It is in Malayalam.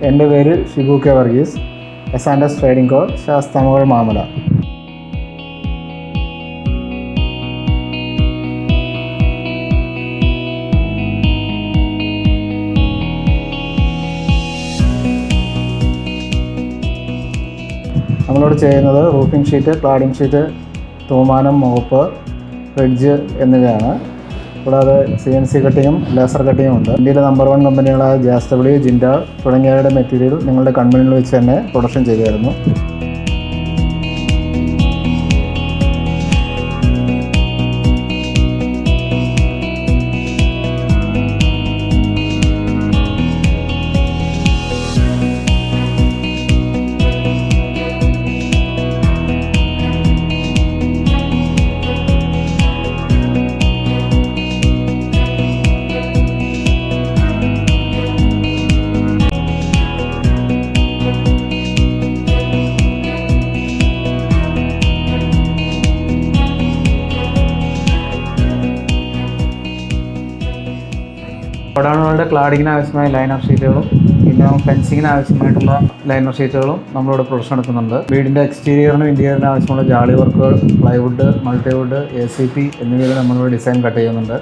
എൻ്റെ പേര് Shibu K Varghese, S trading co, ശാസ്താമകൾ, മാമല. നമ്മളോട് ചെയ്യുന്നത് റൂഫിംഗ് ഷീറ്റ്, ക്ലാഡിംഗ് ഷീറ്റ്, തൂമാനം, മോപ്പ്, ഫ്രിഡ്ജ് എന്നിവയാണ്. കൂടാതെ CNC കട്ടിങ്ങും ലേസർ കട്ടിങ്ങും ഉണ്ട്. ഇന്ത്യയിലെ നമ്പർ 1 കമ്പനികളായ JSW, ജിൻഡാൽ തുടങ്ങിയവയുടെ മെറ്റീരിയൽ നിങ്ങളുടെ കമ്പനിയിൽ വെച്ച് തന്നെ പ്രൊഡക്ഷൻ ചെയ്തു തരുന്നു. ഗോഡൗണുകളുടെ ക്ലാഡിങ്ങിന് ആവശ്യമായ ലൈനർ ഷീറ്റുകളും പിന്നെ ഫെൻസിങ്ങിന് ആവശ്യമായിട്ടുള്ള ലൈനർ ഷീറ്റുകളും നമ്മളിവിടെ പ്രൊഡക്ഷൻ എടുക്കുന്നുണ്ട്. വീടിൻ്റെ എക്സ്റ്റീരിയറിനും ഇൻറ്റീരിയറിനും ആവശ്യമുള്ള ജാളി വർക്കുകൾ, പ്ലൈവുഡ്, മൾട്ടിവുഡ്, ACP എന്നിവയിൽ നമ്മളിവിടെ ഡിസൈൻ കട്ട് ചെയ്യുന്നുണ്ട്.